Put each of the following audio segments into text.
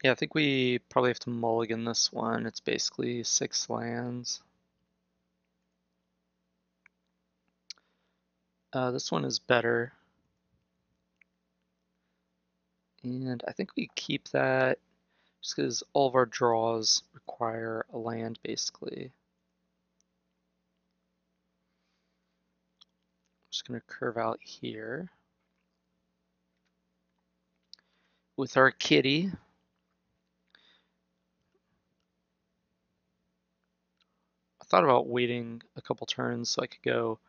Yeah, I think we probably have to mulligan this one. It's basically 6 lands. This one is better. And I think we keep that just because all of our draws require a land, basically. I'm just going to curve out here with our kitty. I thought about waiting a couple turns so I could go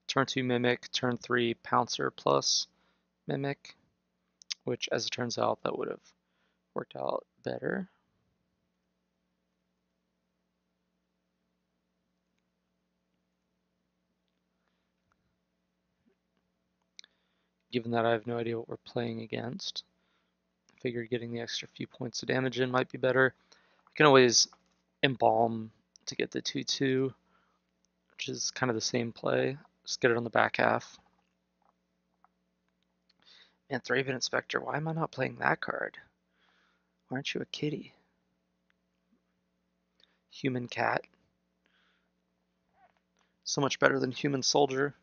turn 2 Mimic, turn 3 Pouncer plus Mimic, which as it turns out that would have worked out better. Given that I have no idea what we're playing against. I figured getting the extra few points of damage in might be better. I can always embalm to get the 2/2, which is kind of the same play. Just get it on the back half. And Thraven Inspector, why am I not playing that card? Why aren't you a kitty? Human cat. So much better than human soldier.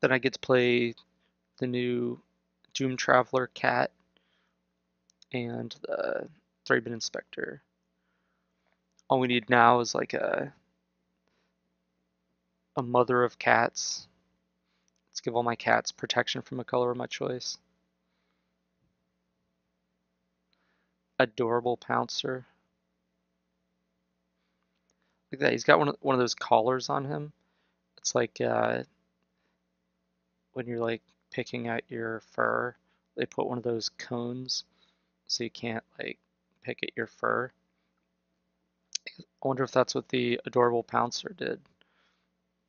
Then I get to play the new Doom Traveler cat and the Thraben Inspector. All we need now is like a mother of cats. Let's give all my cats protection from a color of my choice. Adorable Pouncer. Look at that, he's got one of those collars on him. It's like when you're like picking at your fur, they put one of those cones so you can't like pick at your fur. I wonder if that's what the Adorable Pouncer did.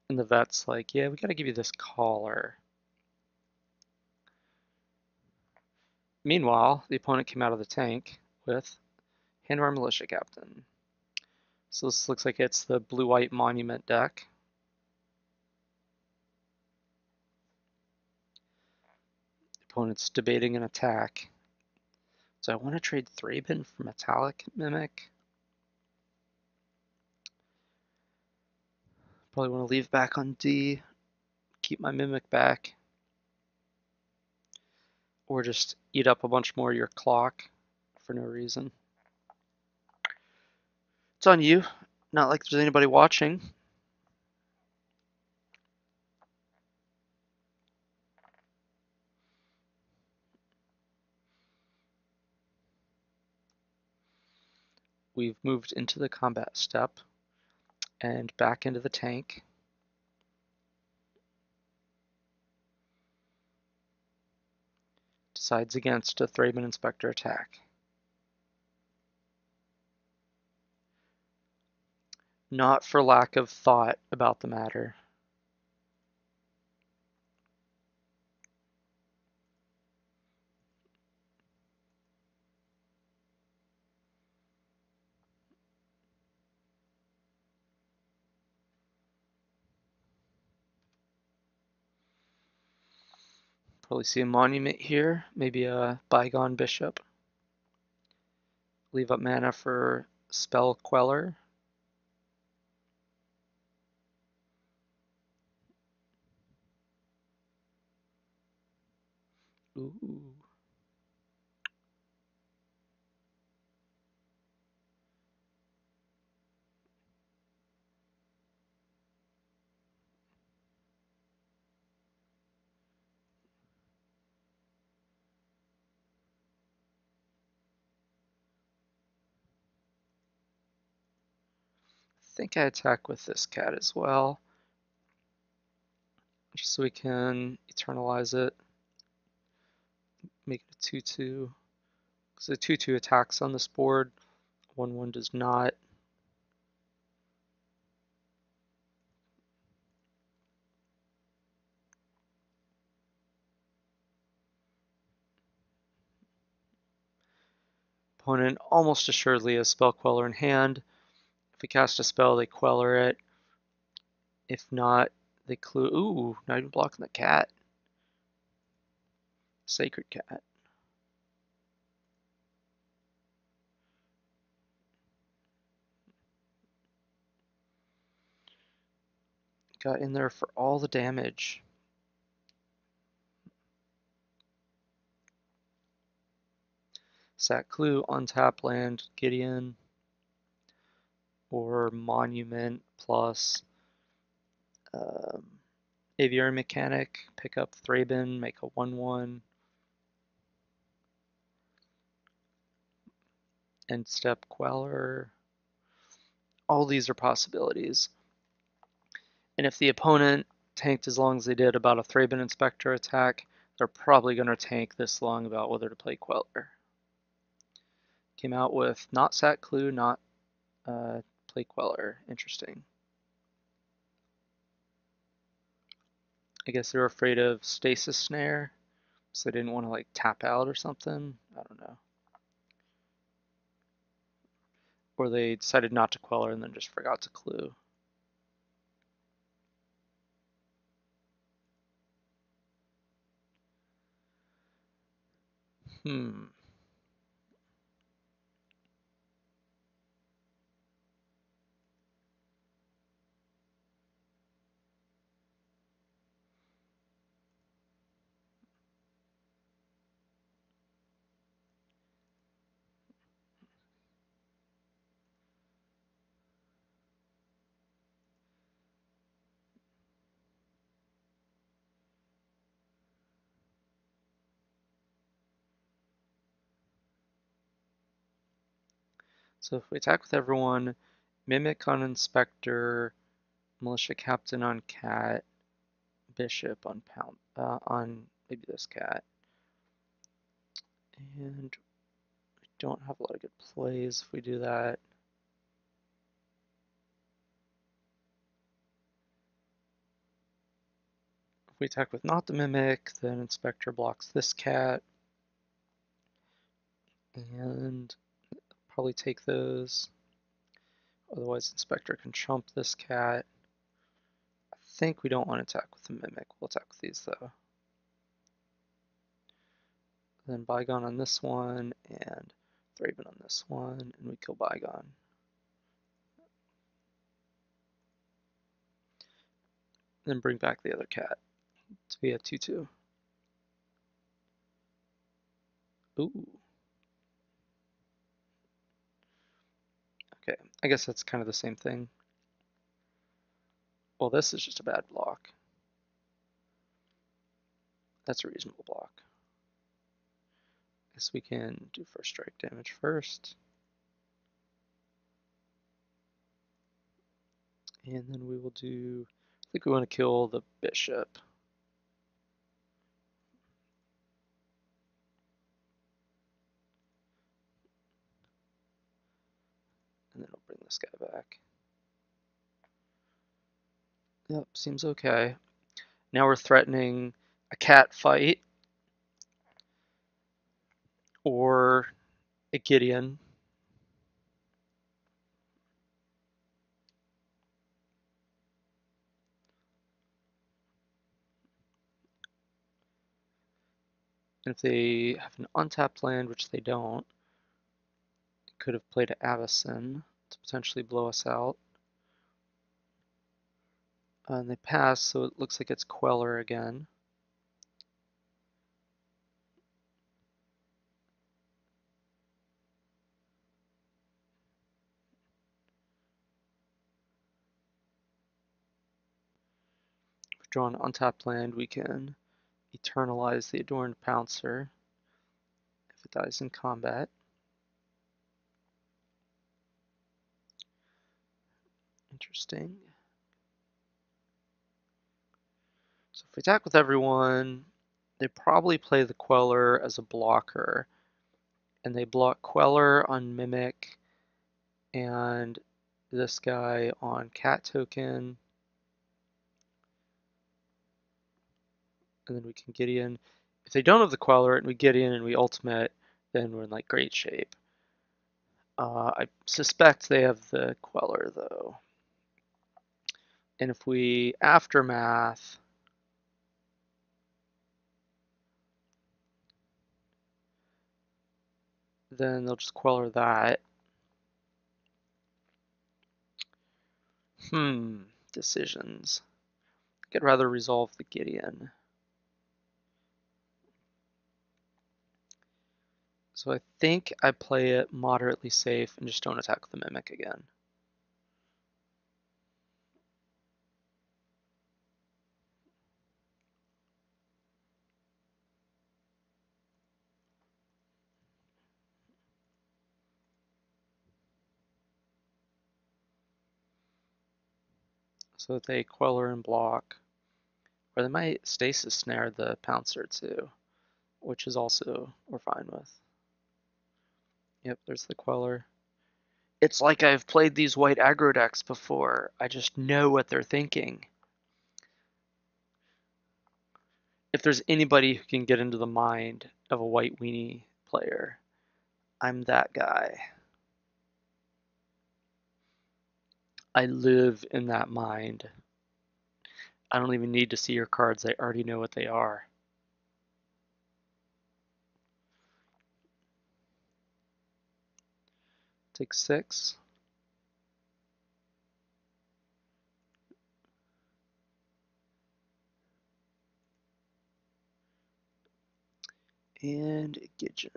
And the vet's like, yeah, we gotta give you this collar. Meanwhile, the opponent came out of the tank with Hand of our Militia Captain. So this looks like it's the blue-white monument deck. The opponent's debating an attack. So I want to trade Thraben for Metallic Mimic. Probably want to leave back on D, keep my Mimic back, or just eat up a bunch more of your clock for no reason. It's on you. Not like there's anybody watching. We've moved into the combat step and back into the tank. Decides against a Thraben Inspector attack. Not for lack of thought about the matter. Probably see a monument here, maybe a Bygone Bishop. Leave up mana for Spell Queller. Ooh. I think I attack with this cat as well. Just so we can eternalize it. Make it a 2/2. Because the 2/2 attacks on this board, 1/1 does not. Opponent almost assuredly has Spell Queller in hand. If we cast a spell, they Queller it. If not, they clue. Ooh, not even blocking the cat. Sacred Cat. Got in there for all the damage. Sack Clue, untap land, Gideon, or Monument plus Aviary Mechanic, pick up Thraben, make a 1/1. End step Queller. All these are possibilities. And if the opponent tanked as long as they did about a Thraben Inspector attack, they're probably going to tank this long about whether to play Queller. Came out with not Sack Clue, not play Queller. Interesting. I guess they're afraid of Stasis Snare, so they didn't want to like tap out or something. I don't know. Or they decided not to Queller and then just forgot to Clue. So if we attack with everyone, Mimic on Inspector, Militia Captain on Cat, Bishop on Pound, on maybe this cat. And we don't have a lot of good plays if we do that. If we attack with not the Mimic, then Inspector blocks this cat. And probably take those. Otherwise, Inspector can chump this cat. I think we don't want to attack with the Mimic. We'll attack with these though. Then Bygone on this one, and Thraben on this one, and we kill Bygone. Then bring back the other cat to be a 2/2. Ooh. Okay, I guess that's kind of the same thing. Well, this is just a bad block. That's a reasonable block. Guess we can do first strike damage first. And then we will do, I think we want to kill the bishop. And then I'll bring this guy back. Yep, seems okay. Now we're threatening a cat fight or a Gideon. And if they have an untapped land, which they don't, could have played Avacyn to potentially blow us out. And they pass, so it looks like it's Queller again. If we draw an untapped land, we can eternalize the Adorned Pouncer if it dies in combat. Interesting. So if we attack with everyone, they probably play the Queller as a blocker. And they block Queller on Mimic and this guy on Cat Token. And then we can Gideon. If they don't have the Queller and we Gideon and we ultimate, then we're in like great shape. I suspect they have the Queller though. And if we Aftermath, then they'll just Queller that. Decisions. think I'd rather resolve the Gideon. So I think I play it moderately safe and just don't attack the Mimic again. So they Queller and block, or they might Stasis Snare the Pouncer too, which is also we're fine with. Yep, there's the Queller. It's like I've played these white aggro decks before. I just know what they're thinking. If there's anybody who can get into the mind of a white weenie player, I'm that guy. I live in that mind. I don't even need to see your cards. I already know what they are. Take 6. And Gidgeon.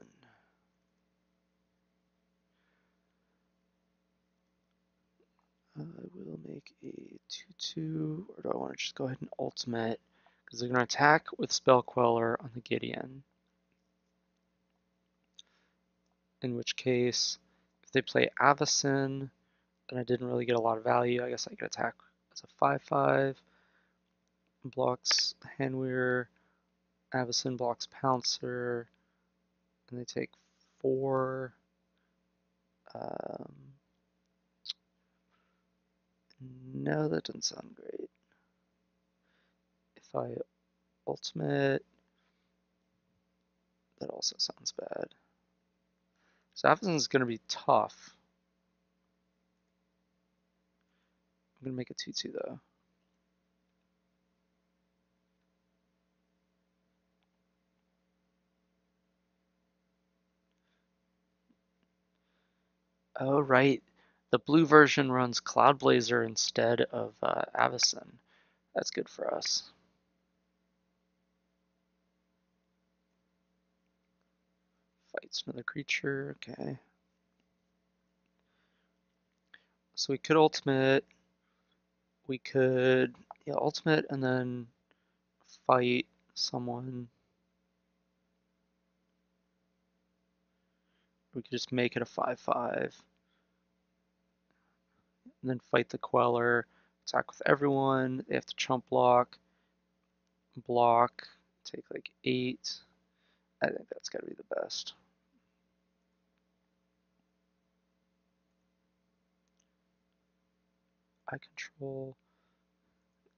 I will make a 2/2, or do I want to just go ahead and ultimate? Because they're going to attack with Spell Queller on the Gideon. In which case, if they play Avacyn, then I didn't really get a lot of value. I guess I could attack as a 5/5. Blocks Handweir. Avacyn blocks Pouncer. And they take 4. No, that doesn't sound great. If I ultimate, that also sounds bad. So Avacyn's going to be tough. I'm going to make a 2/2 though. Oh, right. The blue version runs Cloud Blazer instead of Avacyn. That's good for us. Fights another creature. Okay. So we could ultimate. We could, yeah, ultimate and then fight someone. We could just make it a 5/5. And then fight the Queller. Attack with everyone. They have to chump block. Block. Take like 8. I think that's got to be the best. I control.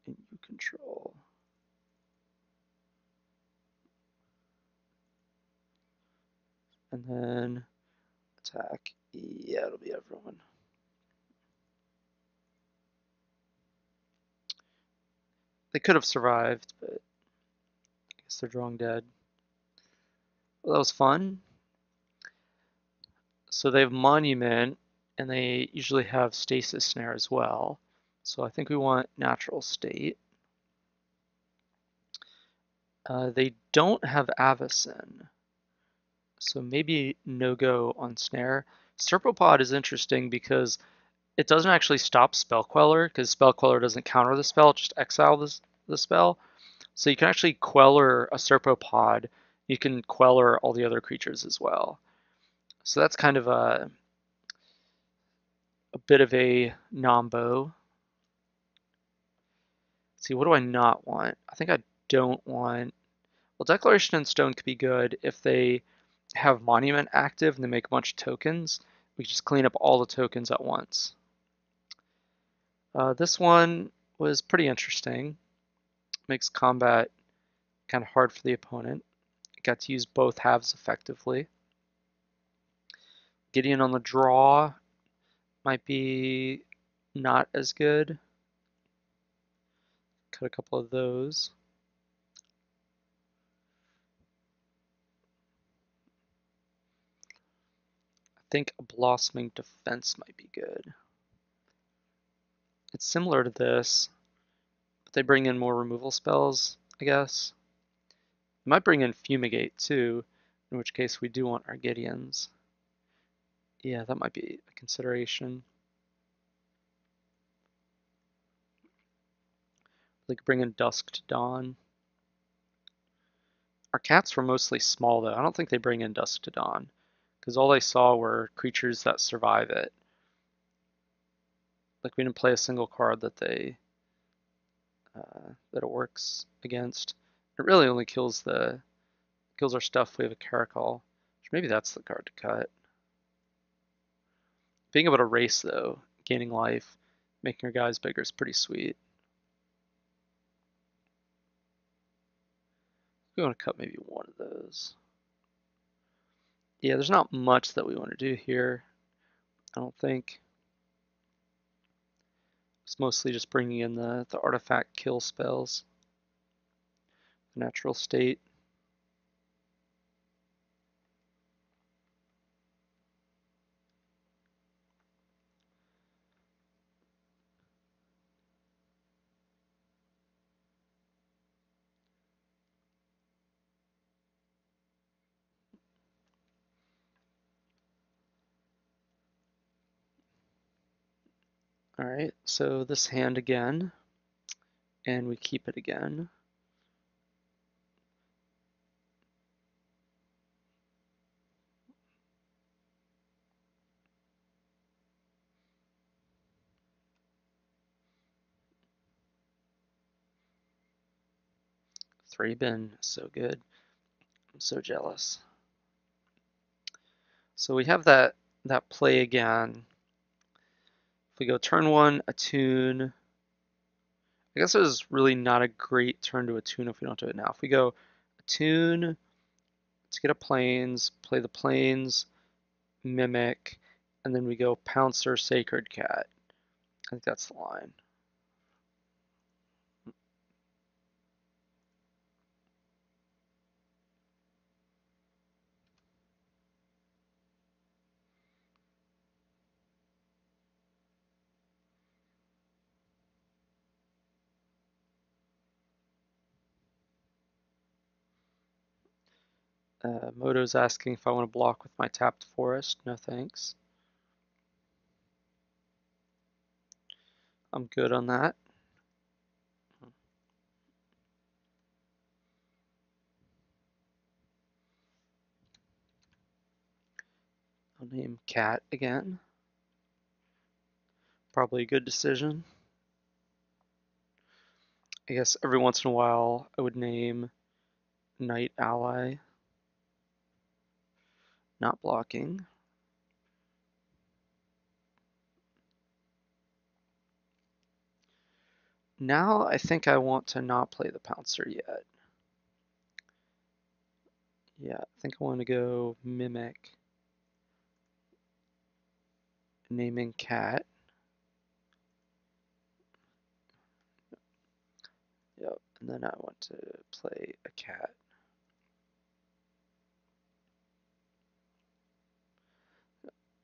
And you control. And then attack. Yeah, it'll be everyone. They could have survived, but I guess they're drawing dead. Well, that was fun. So they have Monument, and they usually have Stasis Snare as well. So I think we want Natural State. They don't have Avacyn, so maybe no-go on Snare. Serpopod is interesting because it doesn't actually stop Spell Queller, because Spell Queller doesn't counter the spell, just exile the spell. So you can actually Queller a Serpopod. You can Queller all the other creatures as well. So that's kind of a bit of a nombo. Let's see, what do I not want? I think I don't want... Well, Declaration in Stone could be good if they have Monument active and they make a bunch of tokens. We just clean up all the tokens at once. This one was pretty interesting. Makes combat kind of hard for the opponent. Got to use both halves effectively. Gideon on the draw might be not as good. Cut a couple of those. I think a Blossoming Defense might be good. It's similar to this, but They bring in more removal spells, I guess. They might bring in Fumigate too, in which case we do want our Gideons. Yeah, that might be a consideration. They could bring in Dusk to Dawn. Our cats were mostly small though. I don't think they bring in Dusk to Dawn, because all they saw were creatures that survive it. Like we didn't play a single card that it works against. It really only kills our stuff if we have a Caracol. Maybe that's the card to cut. Being able to race though, gaining life, making your guys bigger is pretty sweet. We want to cut maybe one of those. Yeah, there's not much that we want to do here, I don't think. It's mostly just bringing in the artifact kill spells. Natural state. Alright, so this hand again, and we keep it again. Three bin, so good. I'm so jealous. So we have that play again. If we go turn one, attune. I guess it is really not a great turn to attune if we don't do it now. If we go attune to get a plains, play the plains, mimic, and then we go Pouncer, Sacred Cat. I think that's the line. Moto's asking if I want to block with my tapped forest. No thanks. I'm good on that. I'll name Cat again. Probably a good decision. I guess every once in a while I would name Knight Ally. Not blocking. Now I think I want to not play the Pouncer yet. Yeah, I think I want to go Mimic. Naming Cat. Yep, and then I want to play a cat.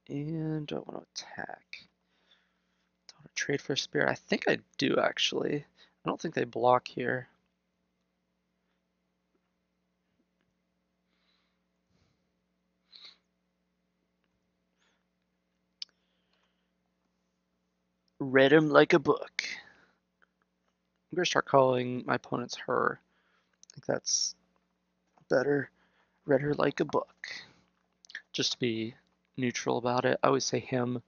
And do I want to attack? Do I want to trade for a spirit? I think I do actually. I don't think they block here. Read him like a book. I'm gonna start calling my opponents her. I think that's better. Read her like a book. Just to be neutral about it. I always say him,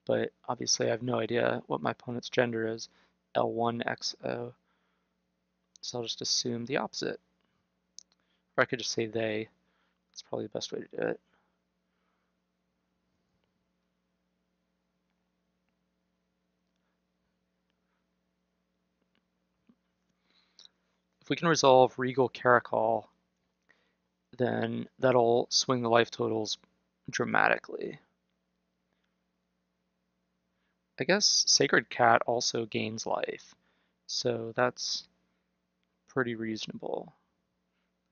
but obviously I have no idea what my opponent's gender is. L1XO. So I'll just assume the opposite. Or I could just say they. That's probably the best way to do it. If we can resolve Regal Caracol, then that'll swing the life totals dramatically. I guess Sacred Cat also gains life, so that's pretty reasonable.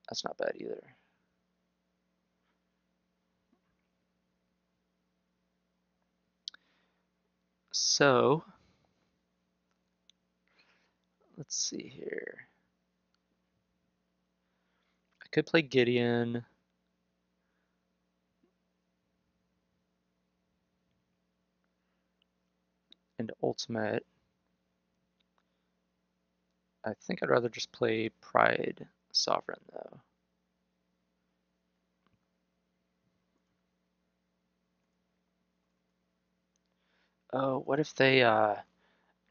That's not bad either. So Let's see here. I could play Gideon. And Ultimate. I think I'd rather just play Pride Sovereign though. Oh, what if they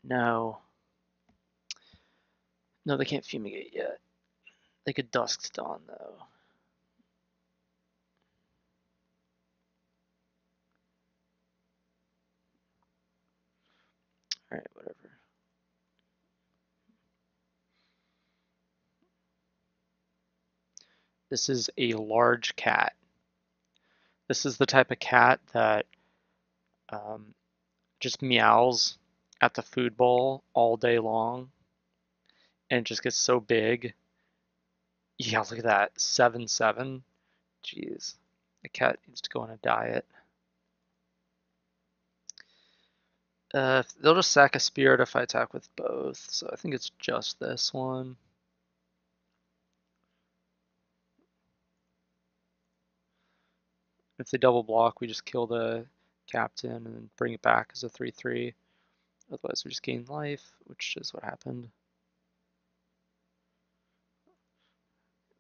no. No, they can't fumigate yet. They could Dusk Dawn though. Alright, whatever. This is a large cat. This is the type of cat that um, just meows at the food bowl all day long and just gets so big. Yeah, look at that. 7/7. Jeez. The cat needs to go on a diet. They'll just sack a spirit if I attack with both, so I think it's just this one. If they double block, we just kill the captain and bring it back as a 3/3. Otherwise, we just gain life, which is what happened.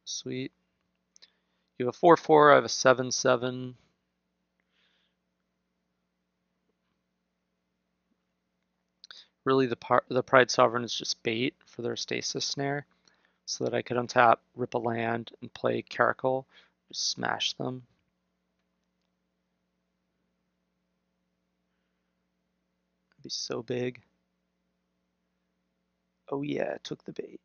Sweet. You have a 4/4, I have a 7/7. Really, the Pride Sovereign is just bait for their Stasis Snare, so that I could untap, rip a land, and play Caracal, just smash them. It'd be so big. Oh yeah, took the bait.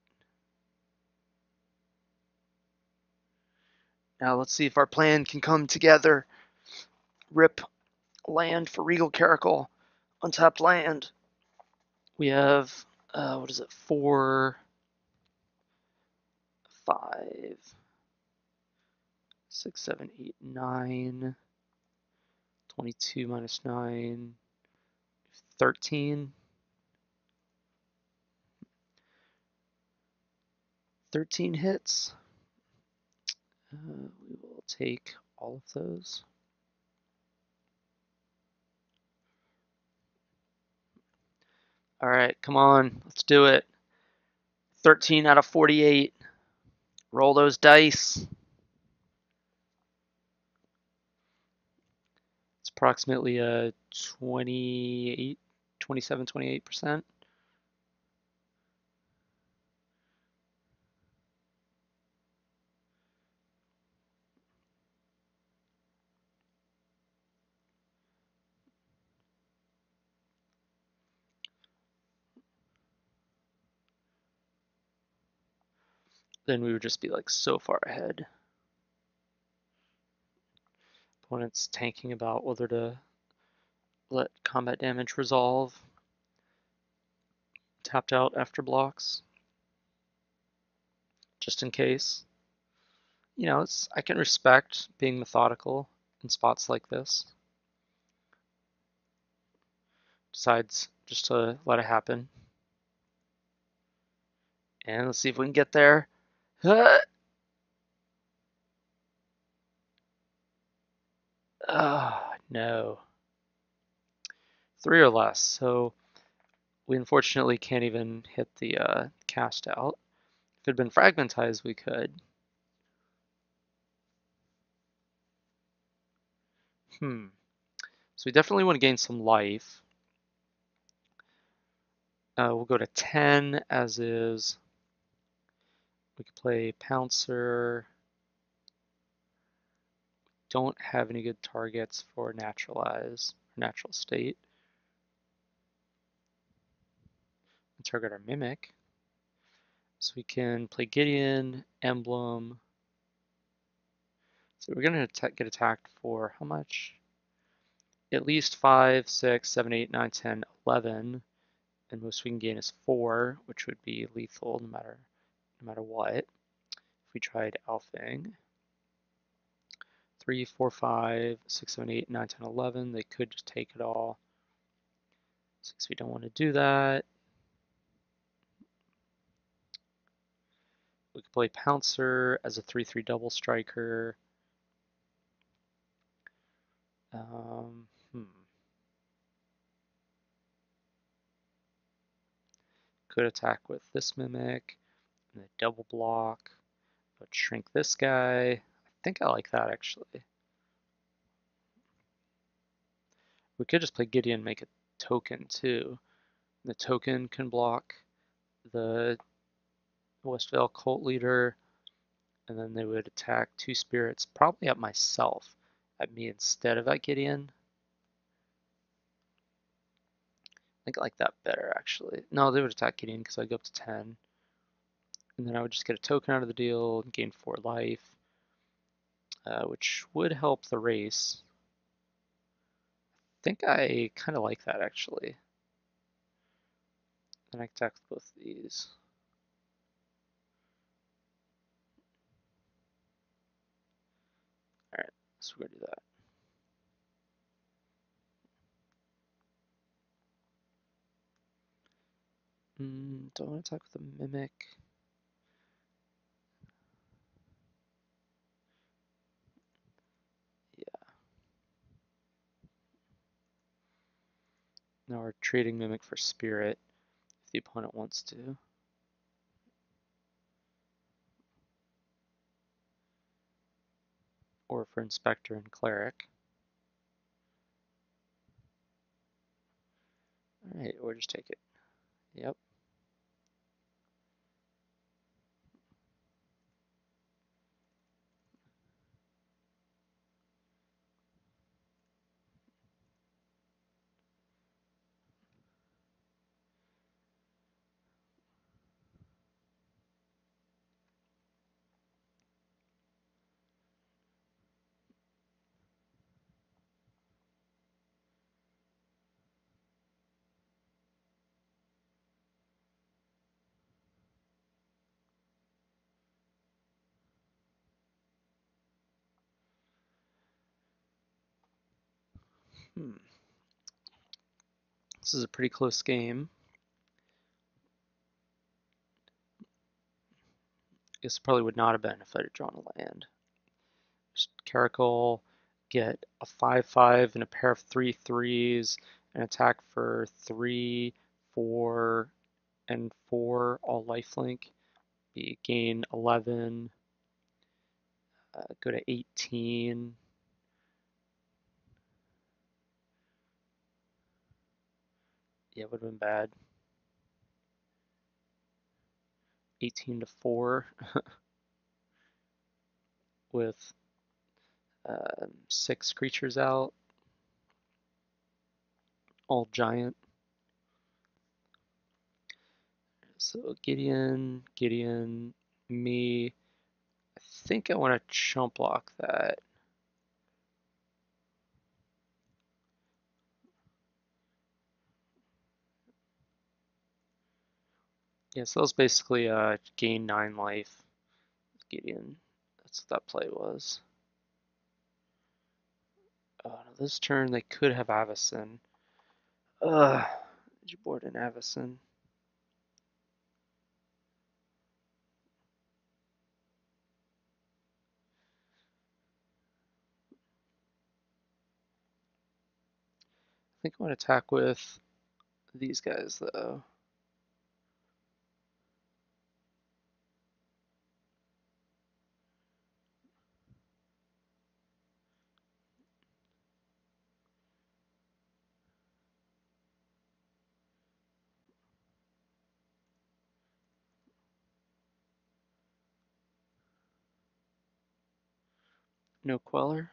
Now let's see if our plan can come together. Rip land for Regal Caracal. Untapped land. We have, what is it, 4, 5, 6, 7, 8, 9, 22 minus 9, 13. 13 hits. We will take all of those. All right, come on, let's do it. 13 out of 48. Roll those dice. It's approximately a 27, 28%. Then we would just be like so far ahead. Opponent's tanking about whether to let combat damage resolve. Tapped out after blocks. Just in case. You know, I can respect being methodical in spots like this. Decides just to let it happen. And let's see if we can get there. No. 3 or less, so we unfortunately can't even hit the cast out. If it had been fragmentized, we could. So we definitely want to gain some life. We'll go to 10 as is. We could play Pouncer. Don't have any good targets for Naturalize, Natural State. We'll target our Mimic. So we can play Gideon, Emblem. So we're going to get attacked for how much? At least 5, 6, 7, 8, 9, 10, 11. And most we can gain is 4, which would be lethal no matter what. If we tried Alfing. 3, 4, 5, 6, 7, 8, 9, 10, 11. They could just take it all. Since we don't want to do that. We could play Pouncer as a 3/3 double striker. Could attack with this Mimic, and a double block, but shrink this guy. I think I like that actually. We could just play Gideon and make a token too. The token can block the Westvale Cult Leader, and then they would attack 2 spirits, probably at myself, at me instead of at Gideon. I think I like that better actually. No, they would attack Gideon because I'd go up to 10. And then I would just get a token out of the deal and gain 4 life, which would help the race. I think I kind of like that actually. And I attack both of these. Alright, so we're gonna do that. Don't want to attack with a Mimic. Yeah. Now we're trading Mimic for Spirit if the opponent wants to. Or for Inspector and Cleric. Alright, or just take it. Yep. This is a pretty close game. I guess it probably would not have been if I'd drawn a land. Just Caracal, get a 5/5 and a pair of 3/3s, and attack for 3, 4, and 4, all lifelink. You gain 11, go to 18. Yeah, it would have been bad. 18 to 4 with 6 creatures out, all giant. So Gideon, me. I think I want to chump block that. Yeah, so that was basically gain 9 life. Gideon. That's what that play was. Oh, no, this turn they could have Avacyn. Ugh. Did you board an Avacyn? I think I want to attack with these guys though. No Queller?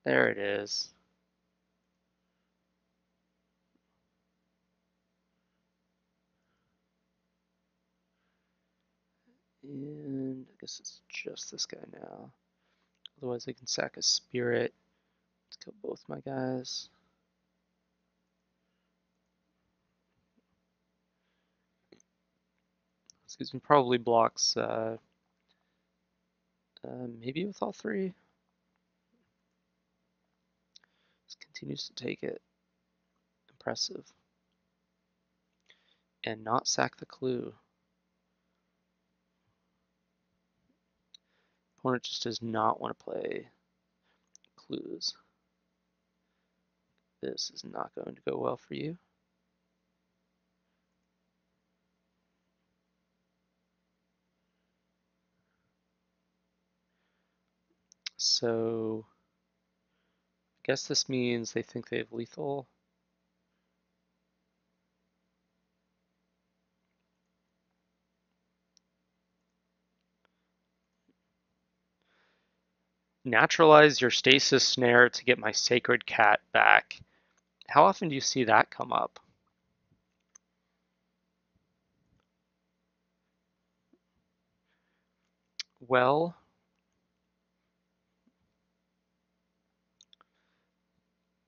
There it is. And I guess it's just this guy now. Otherwise I can sack a spirit. Let's kill both my guys. Excuse me, probably blocks maybe with all 3. Just continues to take it. Impressive. And not sack the clue. Opponent just does not want to play clues. This is not going to go well for you. So I guess this means they think they have lethal. Naturalize your stasis snare to get my sacred cat back. How often do you see that come up? Well,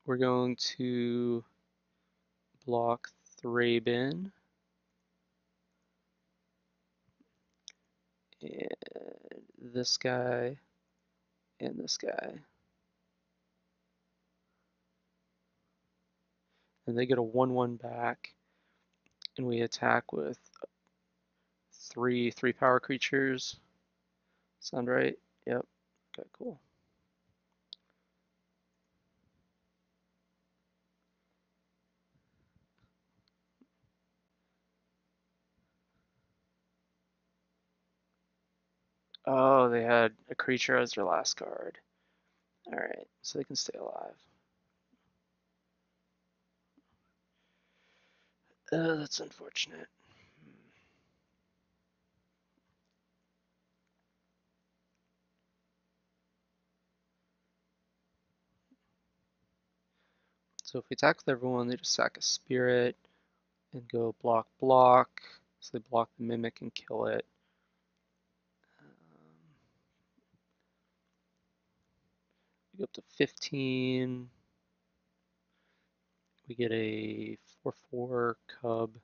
we're going to block Thraben and this guy and this guy. And they get a 1/1 back, and we attack with three power creatures. Sound right? Yep. Okay, cool. Oh, they had a creature as their last card. Alright, so they can stay alive. That's unfortunate. So if we attack with everyone, they just sack a spirit and go block, block. So they block the mimic and kill it. We go up to 15. We get a 4/4 cub.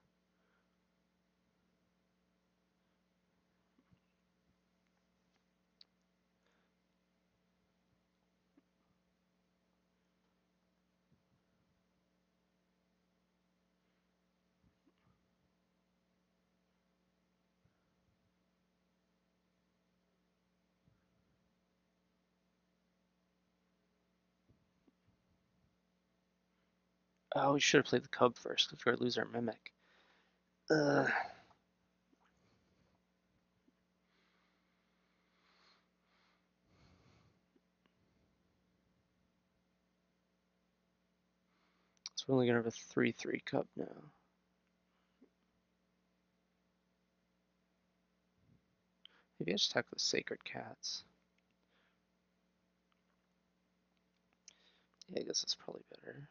Oh, we should have played the cub first because we're going to lose our mimic. So we're only going to have a 3/3 cub now. Maybe I just attack with sacred cats. Yeah, I guess that's probably better.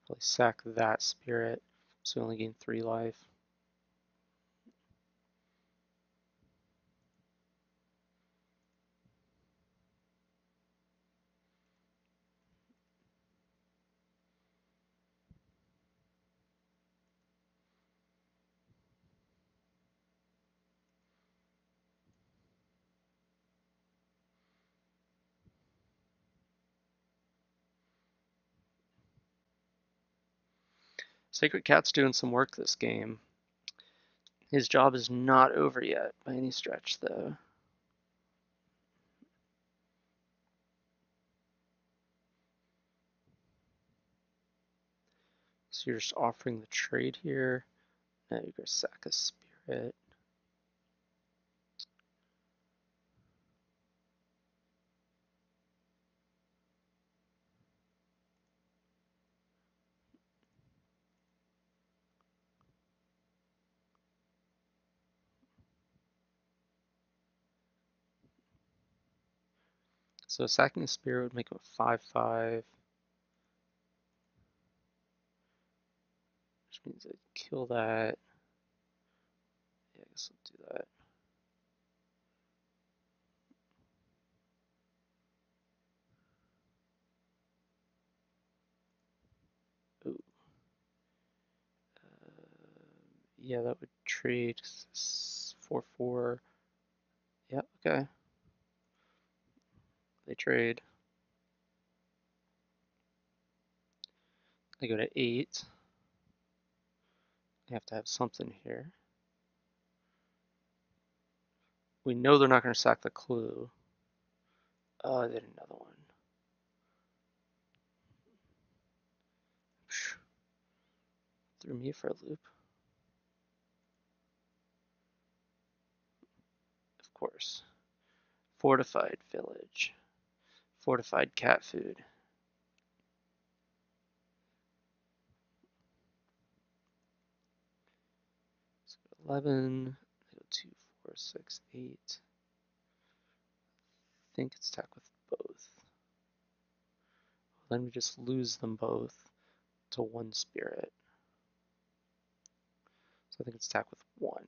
Probably sack that spirit, so we only gain 3 life. Sacred Cat's doing some work this game. His job is not over yet by any stretch, though. So you're just offering the trade here. Now you go sack a spirit. So sacking a spirit would make him a 5/5. Which means I'd kill that. Yeah, I guess I'll do that. Ooh. Yeah, that would trade 4/4. Yeah, okay. They trade. I go to 8. I have to have something here. We know they're not going to sack the clue. Oh, I did another one. Threw me for a loop. Of course. Fortified village. Fortified cat food. So 11. I go 2, 4, 6, 8. I think it's attack with both. Let me just lose them both to 1 spirit. So I think it's attack with 1.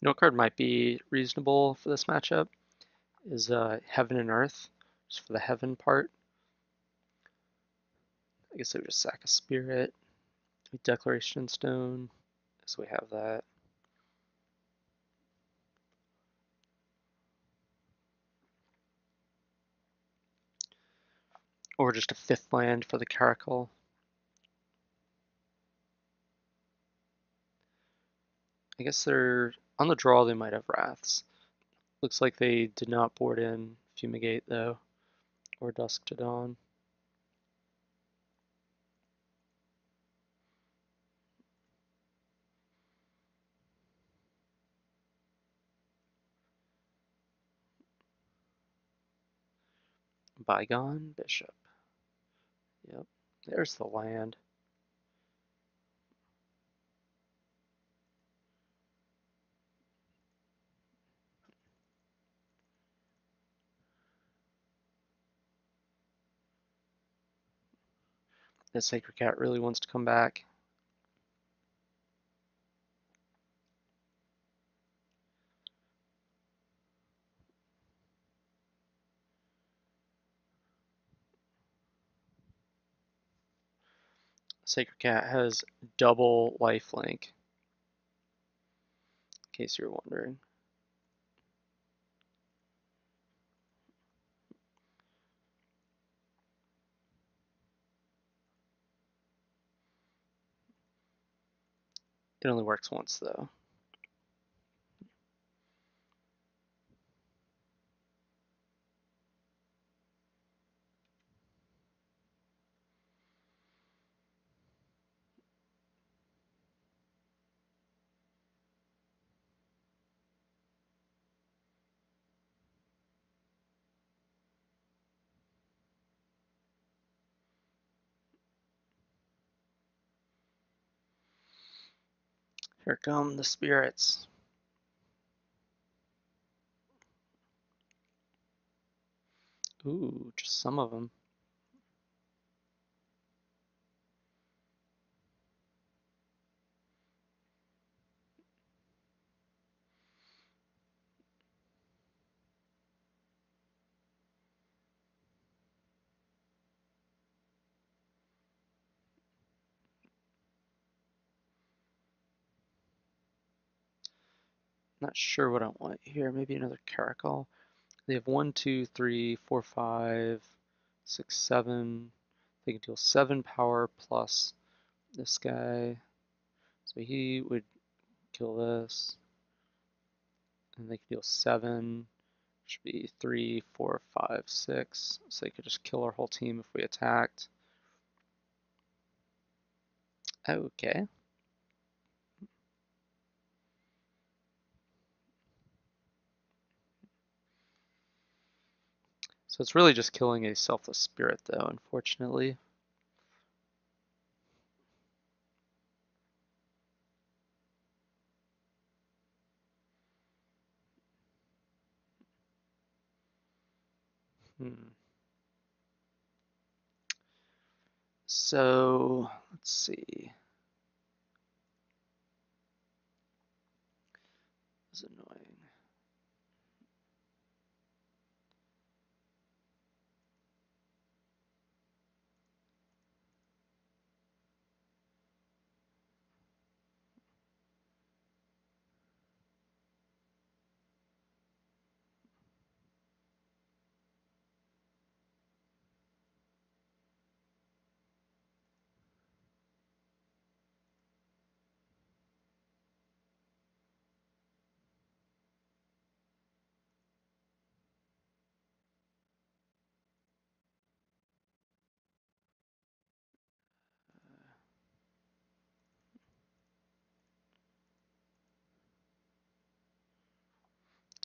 You know what card might be reasonable for this matchup is Heaven and Earth, just for the heaven part. I guess I would just sack a spirit. Declaration Stone, so we have that. Or just a 5th land for the Caracal. I guess they're on the draw. They might have Wraths. Looks like they did not board in Fumigate though, or Dusk to Dawn. Bygone Bishop. Yep, there's the land. The Sacred Cat really wants to come back. Sacred Cat has double lifelink, in case you're wondering. It only works once though. Here come the spirits. Ooh, just some of them. Not sure what I want here. Maybe another Caracal. They have 1, 2, 3, 4, 5, 6, 7. They can deal 7 power plus this guy. So he would kill this. And they can deal 7. Should be 3, 4, 5, 6. So they could just kill our whole team if we attacked. Okay. So it's really just killing a selfless spirit though, unfortunately. So, let's see. This is annoying.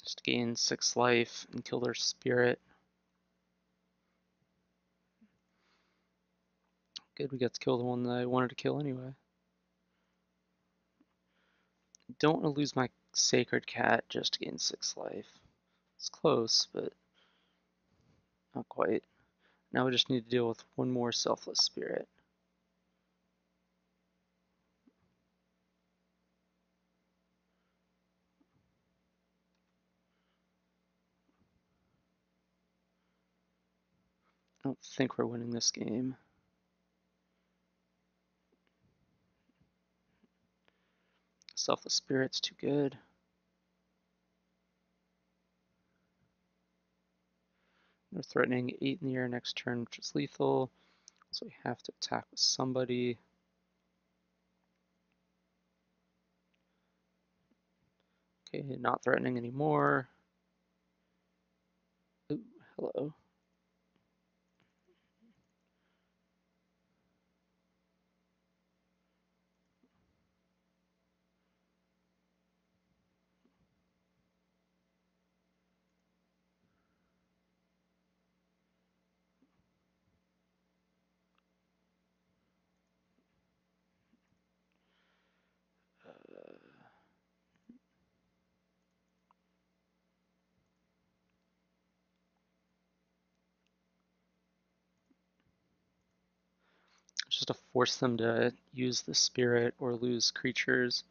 Just gain 6 life and kill their spirit. Good, we got to kill the one that I wanted to kill anyway. Don't want to lose my sacred cat just to gain 6 life. It's close, but not quite. Now we just need to deal with one more selfless spirit. I don't think we're winning this game. Selfless spirit's too good. They're threatening 8 in the air next turn, which is lethal. So we have to attack with somebody. Okay, not threatening anymore. Ooh, hello. Just to force them to use the spirit or lose creatures.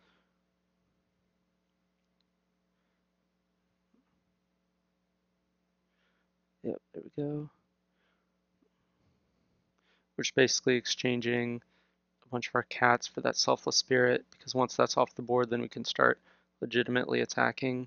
Yep, there we go. We're just basically exchanging a bunch of our cats for that selfless spirit, because once that's off the board, then we can start legitimately attacking.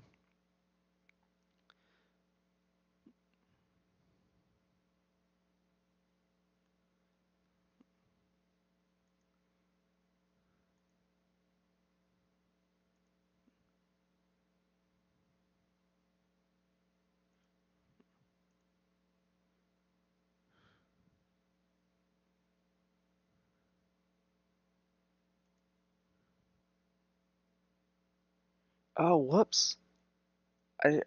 Oh, whoops.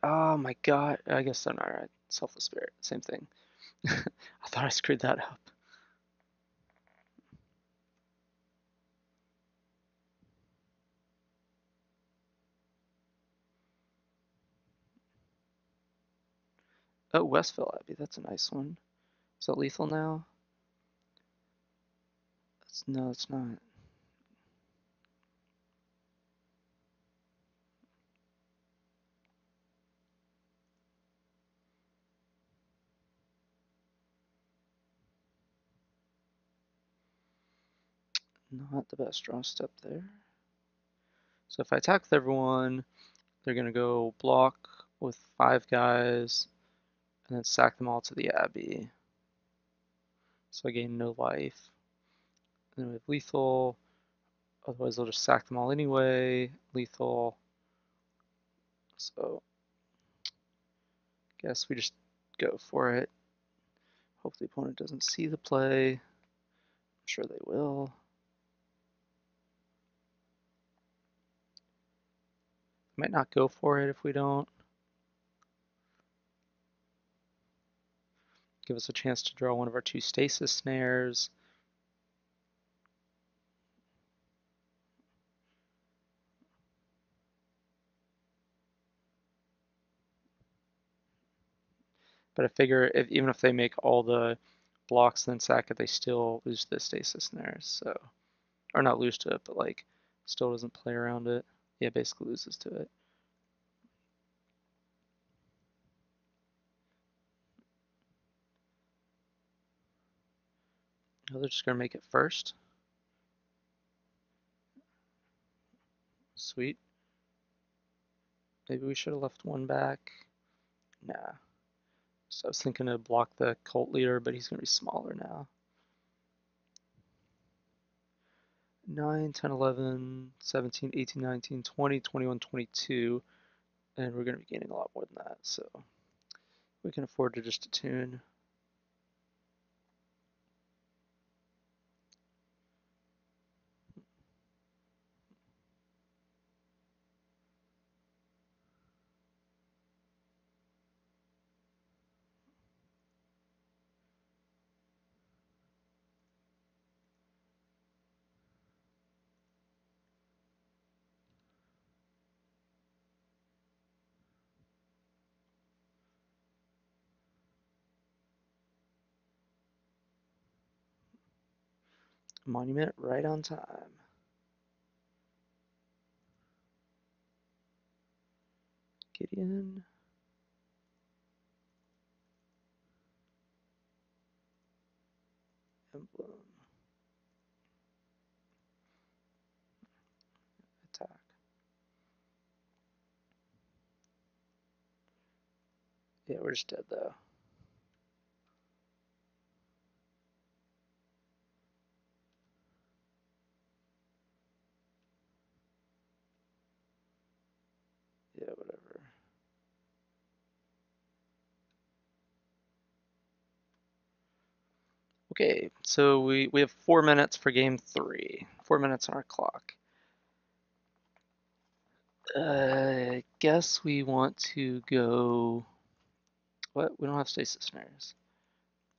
Oh my god. I guess I'm alright. Selfless spirit, same thing. I thought I screwed that up. Oh, Westville Abbey, that's a nice one. Is that lethal now? No, it's not. Not the best draw step there. So if I attack with everyone, they're going to go block with 5 guys, and then sack them all to the Abbey. So I gain no life. And then we have lethal. Otherwise, they'll just sack them all anyway. Lethal. So, guess we just go for it. Hope the opponent doesn't see the play. I'm sure they will. Might not go for it if we don't. Give us a chance to draw one of our 2 stasis snares. But I figure even if they make all the blocks and then sack it, they still lose the stasis snares. So, or not lose to it, but like still doesn't play around it. Yeah, basically loses to it. Oh, they're just gonna make it first. Sweet. Maybe we should have left one back. Nah. So I was thinking to block the cult leader, but he's gonna be smaller now. 9, 10, 11, 17, 18, 19, 20, 21, 22, and we're going to be gaining a lot more than that, so we can afford to just attune. Monument right on time. Gideon. Emblem. Attack. Yeah, we're just dead though. Yeah, whatever. Okay, so we have 4 minutes for game 3. 4 minutes on our clock. I guess we want to go... What? We don't have stasis snares.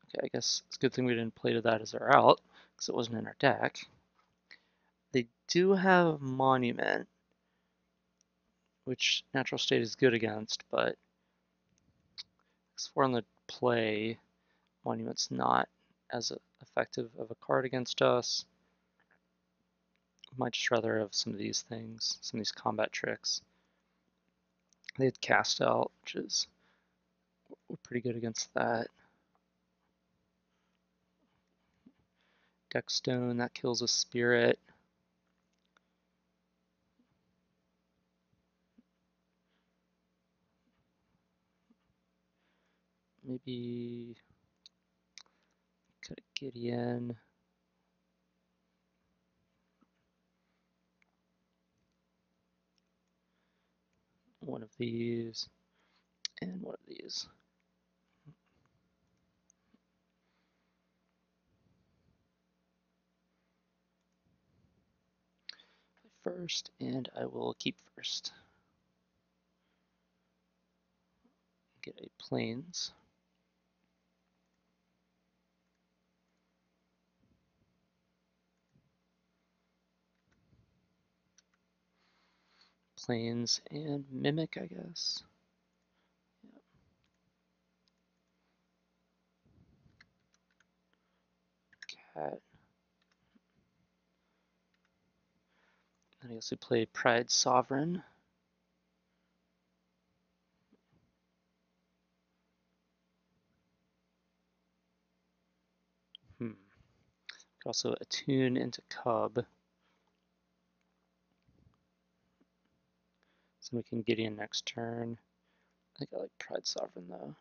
Okay, I guess it's a good thing we didn't play to that as our out, because it wasn't in our deck. They do have Monument, which Natural State is good against, but as for on the play, Monument's not as effective of a card against us. Might just rather have some of these things, some of these combat tricks. They had Cast Out, which is we're pretty good against that. Deckstone, that kills a spirit. Maybe cut a Gideon. One of these, and one of these. First, and I will keep first. Get a Plains. Plains and Mimic, I guess. Yep. Cat. And I also play Pride Sovereign. Could also attune into Cub. So we can Gideon next turn. I think I like Pride Sovereign though.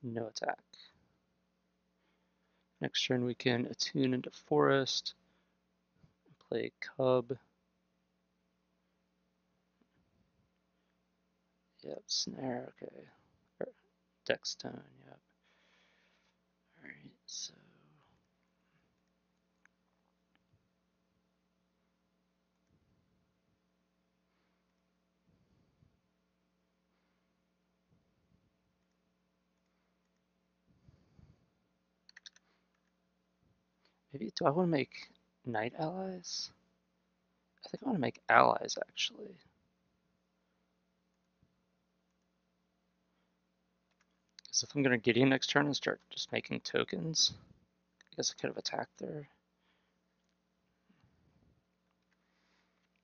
No attack. Next turn we can attune into Forest. Play Cub. Yep, Snare, okay. Deckstone, yep. Alright, so maybe do I want to make Knight allies? I think I want to make allies, actually. Because if I'm going to Gideon next turn and start just making tokens, I guess I could have attacked there.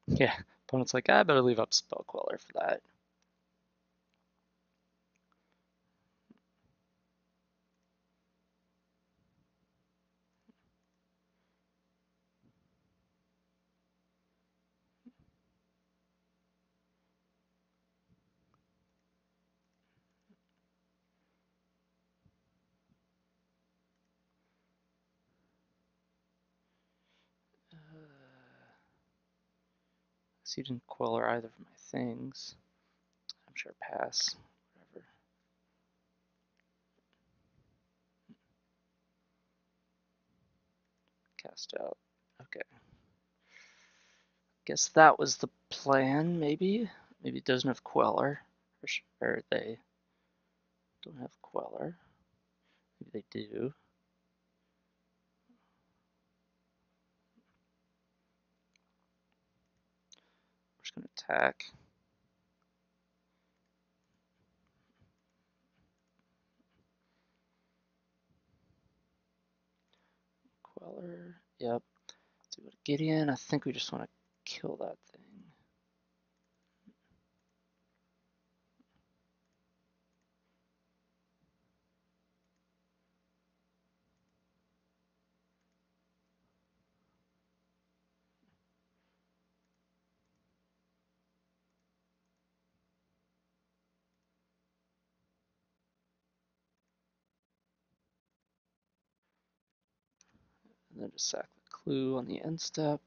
Yeah, opponent's like, I better leave up Spell Queller for that. So you didn't Queller either of my things. I'm sure pass. Whatever. Cast out. Okay. Guess that was the plan, maybe? Maybe it doesn't have Queller. Or they don't have Queller. Maybe they do. We're just going to attack. Queller. Yep. Let's go to Gideon. I think we just want to kill that thing. And then just sack the clue on the end step.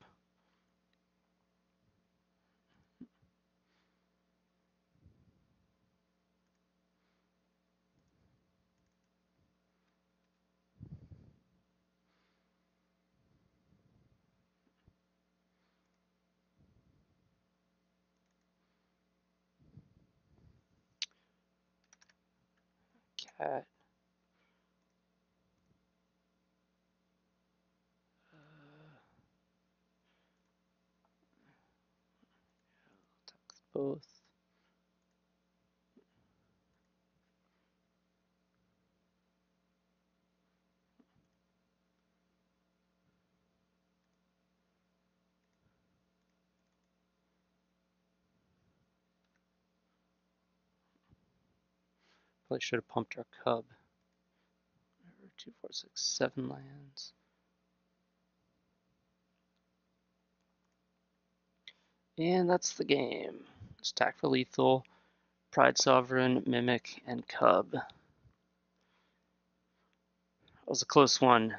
Cat. Attack both. Probably should have pumped our cub. 2, 4, 6, 7 lands. And that's the game. Stack for lethal, Pride Sovereign, Mimic, and Cub. That was a close one.